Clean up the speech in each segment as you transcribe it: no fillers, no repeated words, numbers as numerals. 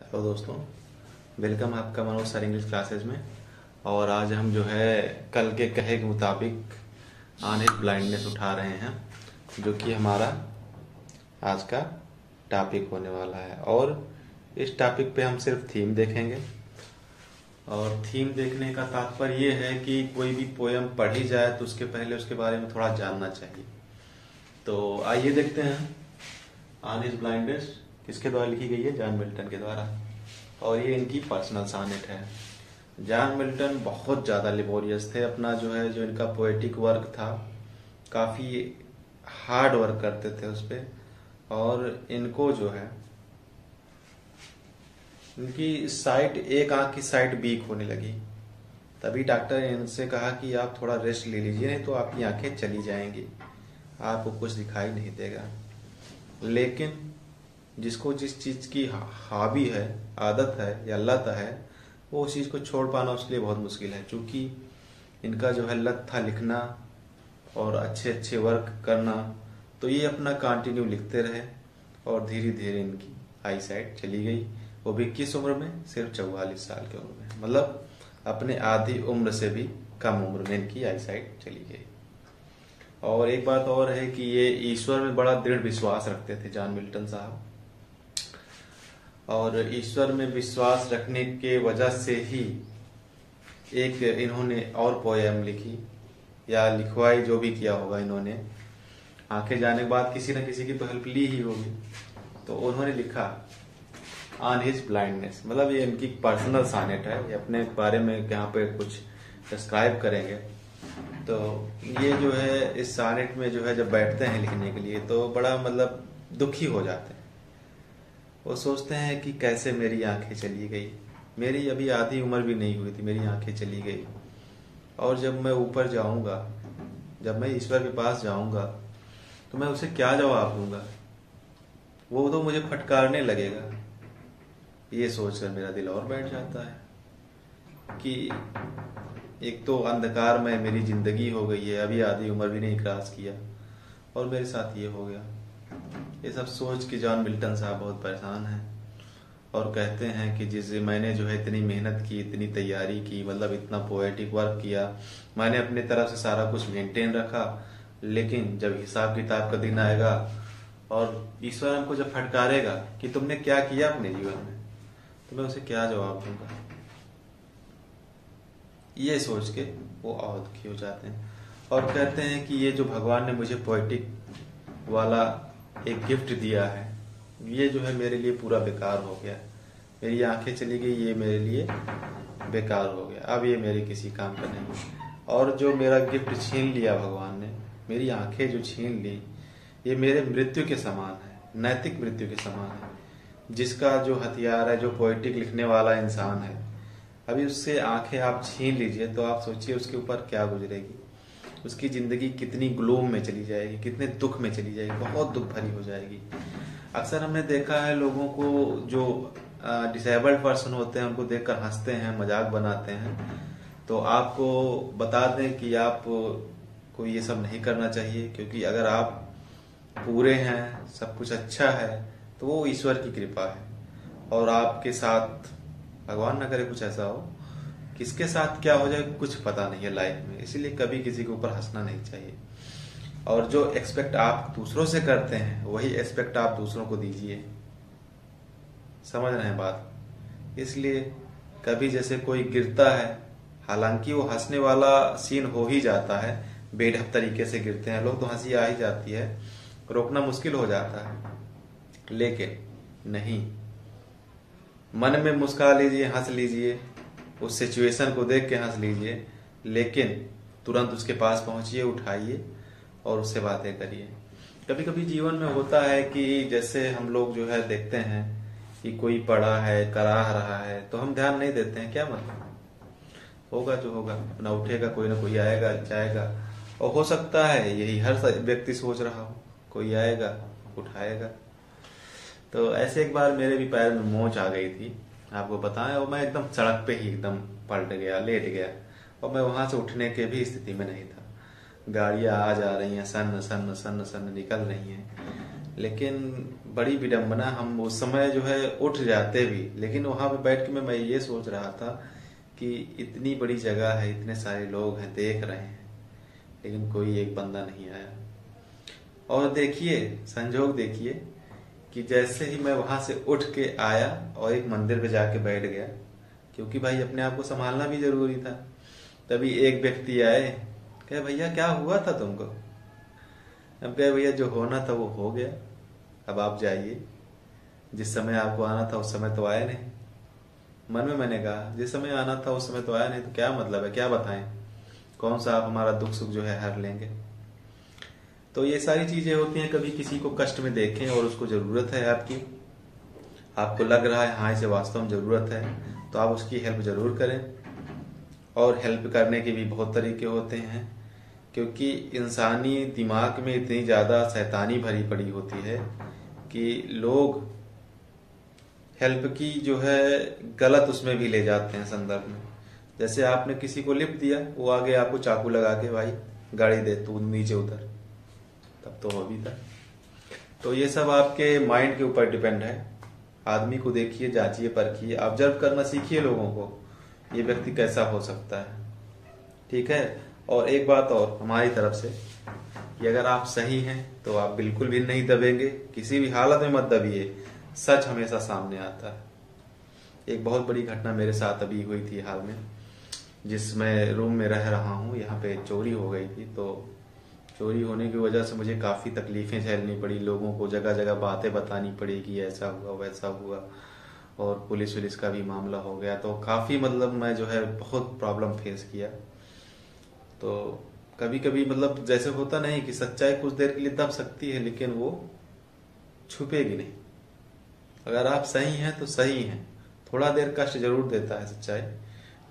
Hello दोस्तों, welcome आपका Manoj sir English classes में। और आज हम जो है कल के कहे के मुताबिक ऑन हिज ब्लाइंडनेस उठा रहे हैं, जो कि हमारा आज का टॉपिक होने वाला है। और इस टॉपिक पे हम सिर्फ थीम देखेंगे। और थीम देखने का तात्पर्य ये है कि कोई भी पोयम पढ़ी जाए तो उसके पहले उसके बारे में थोड़ा जानना चाहिए। तो आइए देखते हैं ऑन हिज ब्लाइंडनेस किसके द्वारा लिखी गई है, जॉन मिल्टन के द्वारा। और ये इनकी पर्सनल सॉनेट है। जॉन मिल्टन बहुत ज़्यादा लेबोरियस थे। अपना जो इनका पोएटिक वर्क था, काफ़ी हार्ड वर्क करते थे उस पर। और इनको जो है इनकी साइट, एक आंख की साइट वीक होने लगी। तभी डॉक्टर ने इनसे कहा कि आप थोड़ा रेस्ट ले लीजिए, नहीं तो आपकी आंखें चली जाएंगी, आपको कुछ दिखाई नहीं देगा। लेकिन जिसको जिस चीज की हावी है, आदत है या लत है, वो उस चीज को छोड़ पाना उसके लिए बहुत मुश्किल है। क्योंकि इनका जो है लत था लिखना और अच्छे अच्छे वर्क करना, तो ये अपना कंटिन्यू लिखते रहे। और धीरे धीरे इनकी आई साइट चली गई। वो भी किस उम्र में? सिर्फ 44 साल की उम्र में। मतलब अपने आधी उम्र से भी कम उम्र में इनकी आई साइट चली गई। और एक बात और है कि ये ईश्वर में बड़ा दृढ़ विश्वास रखते थे जॉन मिल्टन साहब। और ईश्वर में विश्वास रखने के वजह से ही एक इन्होंने और पोएम लिखी या लिखवाई, जो भी किया होगा इन्होंने। आंखें जाने के बाद किसी न किसी की तो हेल्प ली ही होगी। तो उन्होंने लिखा ऑन हिज ब्लाइंडनेस। मतलब ये इनकी पर्सनल सॉनेट है, ये अपने बारे में यहाँ पे कुछ डिस्क्राइब करेंगे। तो ये जो है इस सॉनेट में जो है जब बैठते हैं लिखने के लिए तो बड़ा मतलब दुखी हो जाते हैं। वो सोचते हैं कि कैसे मेरी आंखें चली गई, मेरी अभी आधी उम्र भी नहीं हुई थी, मेरी आंखें चली गई। और जब मैं ऊपर जाऊंगा, जब मैं ईश्वर के पास जाऊंगा, तो मैं उसे क्या जवाब दूंगा? वो तो मुझे फटकारने लगेगा। ये सोचकर मेरा दिल और बैठ जाता है कि एक तो अंधकार में मेरी जिंदगी हो गई है, अभी आधी उम्र भी नहीं क्रॉस किया, और मेरे साथ ये हो गया। ये सब सोच के जॉन मिल्टन साहब बहुत परेशान हैं। और कहते हैं कि जिसे मैंने जो है इतनी मेहनत की, इतनी तैयारी की, मतलब इतना पोएटिक वर्क किया, मैंने अपने तरफ से सारा कुछ मेंटेन रखा, लेकिन जब हिसाब किताब का दिन आएगा और ईश्वर हमको जब फटकारेगा कि तुमने क्या किया अपने जीवन में, तो मैं उसे क्या जवाब दूंगा? ये सोच के वो और दुखी हो जाते हैं। और कहते हैं कि ये जो भगवान ने मुझे पोएटिक वाला एक गिफ्ट दिया है, ये जो है मेरे लिए पूरा बेकार हो गया। मेरी आंखें चली गई, ये मेरे लिए बेकार हो गया, अब ये मेरे किसी काम का नहीं। और जो मेरा गिफ्ट छीन लिया भगवान ने, मेरी आंखें जो छीन ली, ये मेरे मृत्यु के समान है, नैतिक मृत्यु के समान है। जिसका जो हथियार है, जो पोएटिक लिखने वाला इंसान है, अभी उससे आंखें आप छीन लीजिए तो आप सोचिए उसके ऊपर क्या गुजरेगी। उसकी जिंदगी कितनी ग्लूम में चली जाएगी, कितने दुख में चली जाएगी, बहुत दुख भरी हो जाएगी। अक्सर हमने देखा है लोगों को जो डिसेबल्ड पर्सन होते हैं, उनको देखकर हंसते हैं, मजाक बनाते हैं। तो आपको बता दें कि आप को ये सब नहीं करना चाहिए, क्योंकि अगर आप पूरे हैं, सब कुछ अच्छा है, तो वो ईश्वर की कृपा है। और आपके साथ भगवान न करे कुछ ऐसा हो, किसके साथ क्या हो जाए कुछ पता नहीं है लाइफ में। इसीलिए कभी किसी के ऊपर हंसना नहीं चाहिए। और जो एक्सपेक्ट आप दूसरों से करते हैं, वही एक्सपेक्ट आप दूसरों को दीजिए। समझ रहे हैं बात? इसलिए कभी जैसे कोई गिरता है, हालांकि वो हंसने वाला सीन हो ही जाता है, बेढप तरीके से गिरते हैं लोग तो हंसी आ ही जाती है, रोकना मुश्किल हो जाता है। लेकिन नहीं, मन में मुस्कुरा लीजिए, हंस लीजिए, उस सिचुएशन को देख के हंस लीजिए, लेकिन तुरंत उसके पास पहुंचिए, उठाइए और उससे बातें करिए। कभी कभी जीवन में होता है कि जैसे हम लोग जो है देखते हैं कि कोई पड़ा है, कराह रहा है, तो हम ध्यान नहीं देते हैं। क्या मतलब, होगा जो होगा, अपना उठेगा, कोई ना कोई आएगा जाएगा। और हो सकता है यही हर व्यक्ति सोच रहा हो, कोई आएगा उठाएगा। तो ऐसे एक बार मेरे भी पैर में मोच आ गई थी, आपको बताएं, और मैं एकदम सड़क पे ही एकदम पलट गया, लेट गया, और मैं वहां से उठने के भी स्थिति में नहीं था। गाड़ियां आ जा रही हैं, सन्न सन्न सन्न सन्न निकल रही हैं, लेकिन बड़ी विडंबना, हम उस समय जो है उठ जाते भी, लेकिन वहां पे बैठ के मैं ये सोच रहा था कि इतनी बड़ी जगह है, इतने सारे लोग हैं, देख रहे हैं, लेकिन कोई एक बंदा नहीं आया। और देखिए संजोग, देखिए कि जैसे ही मैं वहां से उठ के आया और एक मंदिर पे जाके बैठ गया, क्योंकि भाई अपने आप को संभालना भी जरूरी था, तभी एक व्यक्ति आए, कहे भैया क्या हुआ था तुमको? अब कहे भैया जो होना था वो हो गया, अब आप जाइए, जिस समय आपको आना था उस समय तो आया नहीं। मन में मैंने कहा जिस समय आना था उस समय तो आया नहीं, तो क्या मतलब है, क्या बताएं, कौन सा आप हमारा दुख सुख जो है हर लेंगे। तो ये सारी चीजें होती हैं, कभी किसी को कष्ट में देखें और उसको जरूरत है आपकी, आपको लग रहा है हाँ इसे वास्तव में जरूरत है, तो आप उसकी हेल्प जरूर करें। और हेल्प करने के भी बहुत तरीके होते हैं, क्योंकि इंसानी दिमाग में इतनी ज्यादा शैतानी भरी पड़ी होती है कि लोग हेल्प की जो है गलत उसमें भी ले जाते हैं संदर्भ में। जैसे आपने किसी को लिफ्ट दिया, वो आगे आपको चाकू लगा के भाई गाड़ी दे, तू नीचे उतर, तब तो हो भी था। तो ये सब आपके माइंड के ऊपर डिपेंड है। आदमी को देखिए, जांचिए, परखिए, ऑब्जर्व करना सीखिए लोगों को, ये व्यक्ति कैसा हो सकता है, ठीक है। और एक बात और हमारी तरफ से कि अगर आप सही हैं तो आप बिल्कुल भी नहीं दबेंगे, किसी भी हालत में मत दबिए, सच हमेशा सामने आता है। एक बहुत बड़ी घटना मेरे साथ अभी हुई थी हाल में, जिसमें रूम में रह रहा हूँ, यहाँ पे चोरी हो गई थी। तो चोरी होने की वजह से मुझे काफी तकलीफें झेलनी पड़ी, लोगों को जगह जगह बातें बतानी पड़ी कि ऐसा हुआ वैसा हुआ, और पुलिस वुलिस का भी मामला हो गया। तो काफी मतलब मैं जो है बहुत प्रॉब्लम फेस किया। तो कभी कभी मतलब जैसे होता नहीं कि सच्चाई कुछ देर के लिए दब सकती है, लेकिन वो छुपेगी नहीं। अगर आप सही हैं तो सही हैं, थोड़ा देर कष्ट जरूर देता है सच्चाई,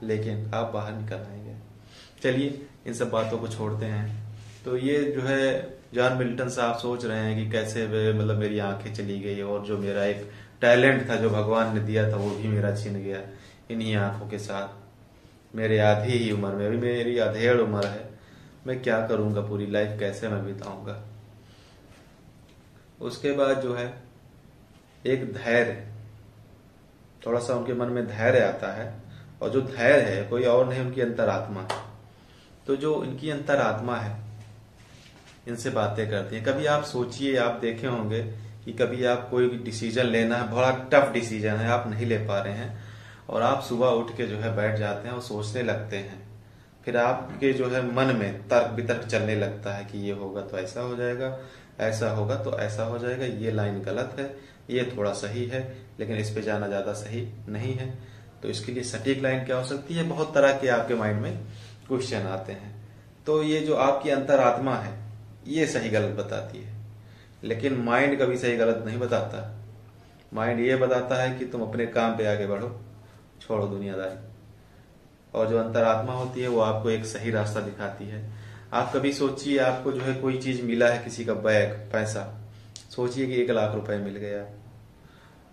लेकिन आप बाहर निकल आएंगे। चलिए इन सब बातों को छोड़ते हैं। तो ये जो है जॉन मिल्टन साहब सोच रहे हैं कि कैसे मतलब मेरी आंखें चली गई, और जो मेरा एक टैलेंट था जो भगवान ने दिया था वो भी मेरा छिन गया इन्हीं आंखों के साथ। मेरे आधी ही उम्र में, अभी मेरी अधेड़ उम्र है, मैं क्या करूंगा, पूरी लाइफ कैसे मैं बिताऊंगा। उसके बाद जो है एक धैर्य, थोड़ा सा उनके मन में धैर्य आता है, और जो धैर्य है कोई और नहीं, उनकी अंतरात्मा है। तो जो इनकी अंतरात्मा है इनसे बातें करती है। कभी आप सोचिए, आप देखे होंगे कि कभी आप कोई डिसीजन लेना है, बड़ा टफ डिसीजन है, आप नहीं ले पा रहे हैं, और आप सुबह उठ के जो है बैठ जाते हैं और सोचने लगते हैं, फिर आपके जो है मन में तर्क वितर्क चलने लगता है कि ये होगा तो ऐसा हो जाएगा, ऐसा होगा तो ऐसा हो जाएगा, ये लाइन गलत है, ये थोड़ा सही है, लेकिन इस पे जाना ज्यादा सही नहीं है, तो इसके लिए सटीक लाइन क्या हो सकती है। बहुत तरह के आपके माइंड में क्वेश्चन आते हैं। तो ये जो आपकी अंतरात्मा है ये सही गलत बताती है, लेकिन माइंड कभी सही गलत नहीं बताता। माइंड ये बताता है कि तुम अपने काम पे आगे बढ़ो, छोड़ो दुनियादारी। और जो अंतरात्मा होती है वो आपको एक सही रास्ता दिखाती है। आप कभी सोचिए, आपको जो है कोई चीज मिला है, किसी का बैग, पैसा, सोचिए कि 1 लाख रुपए मिल गया,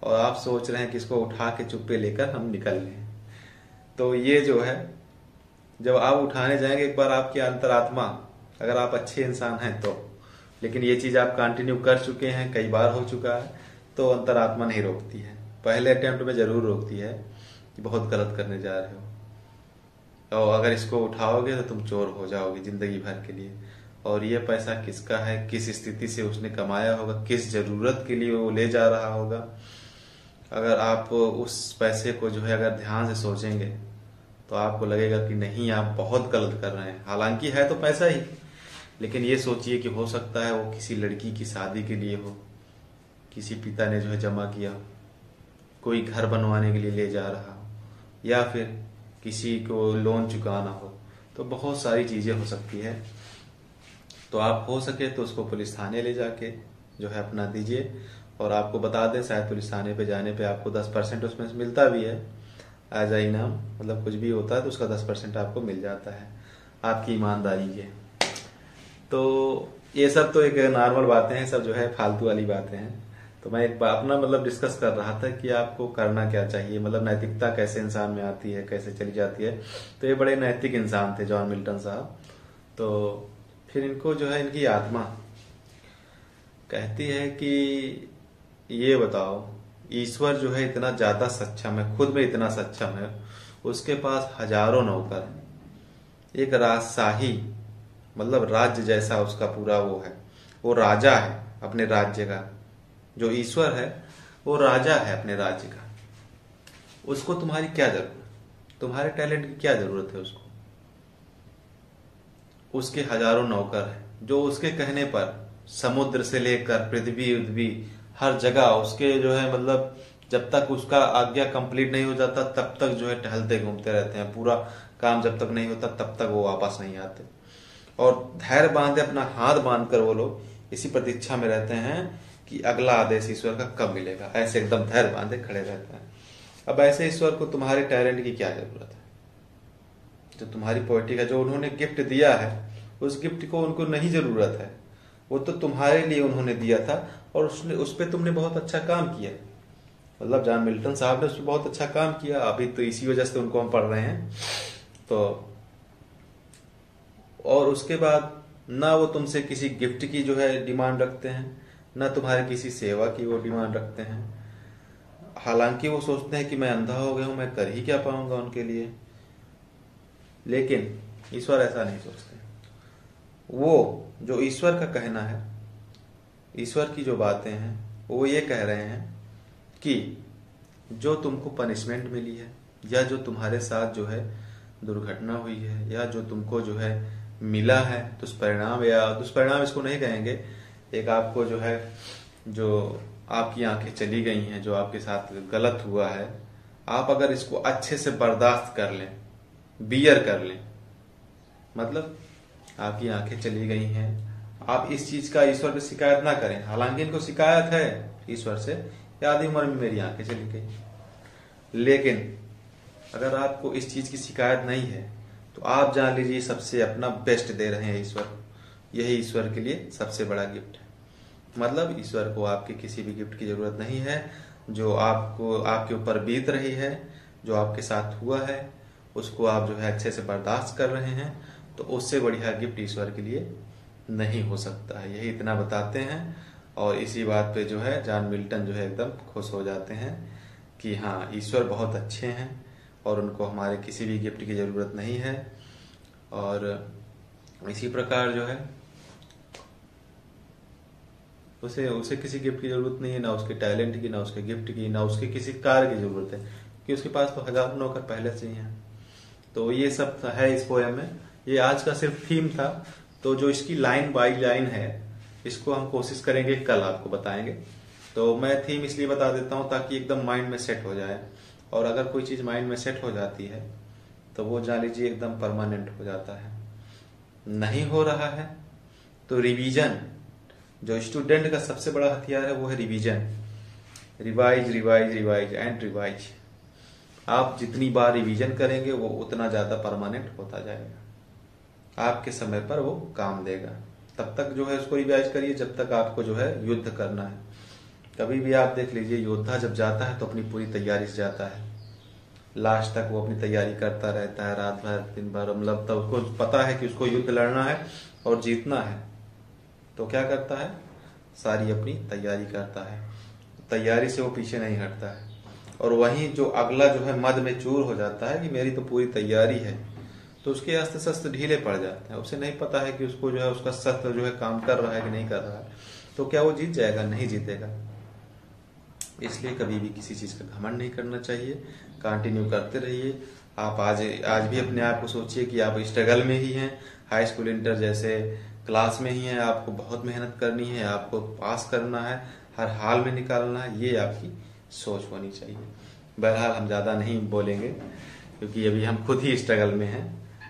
और आप सोच रहे हैं कि इसको उठा के चुप्पे लेकर हम निकल लें। तो ये जो है जब आप उठाने जाएंगे, एक बार आपकी अंतरात्मा, अगर आप अच्छे इंसान हैं तो, लेकिन ये चीज आप कंटिन्यू कर चुके हैं, कई बार हो चुका है, तो अंतरात्मा नहीं रोकती है। पहले अटेम्प्ट में जरूर रोकती है कि बहुत गलत करने जा रहे हो, और अगर इसको उठाओगे तो तुम चोर हो जाओगे जिंदगी भर के लिए। और ये पैसा किसका है, किस स्थिति से उसने कमाया होगा, किस जरूरत के लिए वो ले जा रहा होगा। अगर आप उस पैसे को जो है अगर ध्यान से सोचेंगे तो आपको लगेगा कि नहीं, आप बहुत गलत कर रहे हैं। हालांकि है तो पैसा ही, लेकिन ये सोचिए कि हो सकता है वो किसी लड़की की शादी के लिए हो, किसी पिता ने जो है जमा किया, कोई घर बनवाने के लिए ले जा रहा हो, या फिर किसी को लोन चुकाना हो, तो बहुत सारी चीजें हो सकती है। तो आप हो सके तो उसको पुलिस थाने ले जाके जो है अपना दीजिए, और आपको बता दें शायद पुलिस थाने पे जाने पे आपको 10% उसमें मिलता भी है एज अ इनाम, मतलब कुछ भी होता है तो उसका 10% आपको मिल जाता है आपकी ईमानदारी के। तो ये सब तो एक नॉर्मल बातें हैं, सब जो है फालतू वाली बातें हैं। तो मैं एक अपना मतलब डिस्कस कर रहा था कि आपको करना क्या चाहिए, मतलब नैतिकता कैसे इंसान में आती है, कैसे चली जाती है। तो ये बड़े नैतिक इंसान थे जॉन मिल्टन साहब। तो फिर इनको जो है इनकी आत्मा कहती है कि ये बताओ, ईश्वर जो है इतना ज्यादा सक्षम है, खुद में इतना सक्षम है, उसके पास हजारों नौकर हैं, एक राजशाही मतलब राज्य जैसा उसका पूरा वो है, वो राजा है अपने राज्य का। जो ईश्वर है वो राजा है अपने राज्य का। उसको तुम्हारी क्या जरूरत, तुम्हारे टैलेंट की क्या जरूरत है उसको? उसके हजारों नौकर हैं जो उसके कहने पर समुद्र से लेकर पृथ्वी उद्वी हर जगह उसके जो है मतलब जब तक उसका आज्ञा कंप्लीट नहीं हो जाता तब तक जो है टहलते घूमते रहते हैं। पूरा काम जब तक नहीं होता तब तक वो वापस नहीं आते। और धैर्य बांधे, अपना हाथ बांध कर वो लोग इसी प्रतीक्षा में रहते हैं कि अगला आदेश ईश्वर का कब मिलेगा। ऐसे एकदम धैर्य बांधे खड़े रहते हैं। अब ऐसे ईश्वर को तुम्हारे टैलेंट की क्या जरूरत है? जो तुम्हारी पोएट्री का जो उन्होंने गिफ्ट दिया है, उस गिफ्ट को उनको नहीं जरूरत है। वो तो तुम्हारे लिए उन्होंने दिया था और उस पे तुमने बहुत अच्छा काम किया। मतलब जॉन मिल्टन साहब ने उस पर बहुत अच्छा काम किया। अभी तो इसी वजह से उनको हम पढ़ रहे हैं। तो और उसके बाद ना वो तुमसे किसी गिफ्ट की जो है डिमांड रखते हैं, ना तुम्हारे किसी सेवा की वो डिमांड रखते हैं। हालांकि वो सोचते हैं कि मैं अंधा हो गया हूं, मैं कर ही क्या पाऊंगा उनके लिए। लेकिन ईश्वर ऐसा नहीं सोचते। वो जो ईश्वर का कहना है, ईश्वर की जो बातें हैं, वो ये कह रहे हैं कि जो तुमको पनिशमेंट मिली है या जो तुम्हारे साथ जो है दुर्घटना हुई है या जो तुमको जो है मिला है दुष्परिणाम, या दुष्परिणाम इसको नहीं कहेंगे, एक आपको जो है जो आपकी आंखें चली गई हैं, जो आपके साथ गलत हुआ है, आप अगर इसको अच्छे से बर्दाश्त कर लें, बियर कर लें, मतलब आपकी आंखें चली गई हैं, आप इस चीज का ईश्वर पे शिकायत ना करें। हालांकि इनको शिकायत है ईश्वर से, आधी उम्र में मेरी आंखें चली गई। लेकिन अगर आपको इस चीज की शिकायत नहीं है तो आप जान लीजिए सबसे अपना बेस्ट दे रहे हैं ईश्वर। यही ईश्वर के लिए सबसे बड़ा गिफ्ट है। मतलब ईश्वर को आपके किसी भी गिफ्ट की जरूरत नहीं है। जो आपको आपके ऊपर बीत रही है, जो आपके साथ हुआ है, उसको आप जो है अच्छे से बर्दाश्त कर रहे हैं, तो उससे बढ़िया गिफ्ट ईश्वर के लिए नहीं हो सकता है। यही इतना बताते हैं। और इसी बात पे जो है जॉन मिल्टन जो है एकदम खुश हो जाते हैं कि हाँ, ईश्वर बहुत अच्छे हैं और उनको हमारे किसी भी गिफ्ट की जरूरत नहीं है। और इसी प्रकार जो है उसे किसी गिफ्ट की जरूरत नहीं है, ना उसके टैलेंट की, ना उसके गिफ्ट की, ना उसके किसी कार्य की जरूरत है, क्योंकि उसके पास तो हजारों नौकर पहले से ही हैं। तो ये सब है इस पोएम में। ये आज का सिर्फ थीम था। तो जो इसकी लाइन बाय लाइन है, इसको हम कोशिश करेंगे कल आपको बताएंगे। तो मैं थीम इसलिए बता देता हूं ताकि एकदम माइंड में सेट हो जाए। और अगर कोई चीज माइंड में सेट हो जाती है तो वो जान लीजिए एकदम परमानेंट हो जाता है। नहीं हो रहा है तो रिवीजन, जो स्टूडेंट का सबसे बड़ा हथियार है वो है revision. Revise revise revise and revise. आप जितनी बार रिवीजन करेंगे वो उतना ज्यादा परमानेंट होता जाएगा। आपके समय पर वो काम देगा। तब तक जो है उसको रिवाइज करिए जब तक आपको जो है युद्ध करना है। कभी भी आप देख लीजिए, योद्धा जब जाता है तो अपनी पूरी तैयारी से जाता है। लास्ट तक वो अपनी तैयारी करता रहता है, रात भर दिन भर। मतलब तब उसको पता है कि उसको युद्ध लड़ना है और जीतना है, तो क्या करता है, सारी अपनी तैयारी करता है। तैयारी से वो पीछे नहीं हटता है। और वहीं जो अगला जो है मद में चूर हो जाता है कि मेरी तो पूरी तैयारी है, तो उसके अस्त्र शस्त्र ढीले पड़ जाते हैं। उसे नहीं पता है कि उसको जो है उसका शस्त्र जो है काम कर रहा है कि नहीं कर रहा है। तो क्या वो जीत जाएगा? नहीं जीतेगा। इसलिए कभी भी किसी चीज का घमंड नहीं करना चाहिए। कंटिन्यू करते रहिए। आप आज भी अपने आप को सोचिए कि आप स्ट्रगल में ही हैं, हाई स्कूल इंटर जैसे क्लास में ही हैं। आपको बहुत मेहनत करनी है, आपको पास करना है, हर हाल में निकालना है, ये आपकी सोच होनी चाहिए। बहरहाल हम ज्यादा नहीं बोलेंगे क्योंकि अभी हम खुद ही स्ट्रगल में हैं।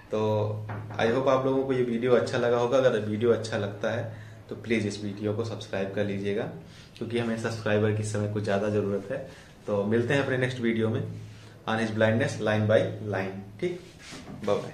तो आई होप आप लोगों को ये वीडियो अच्छा लगा होगा। अगर वीडियो अच्छा लगता है तो प्लीज इस वीडियो को सब्सक्राइब कर लीजिएगा, क्योंकि हमें सब्सक्राइबर की समय कुछ ज्यादा जरूरत है। तो मिलते हैं अपने नेक्स्ट वीडियो में, on his blindness line by line. ठीक, बाय बाय।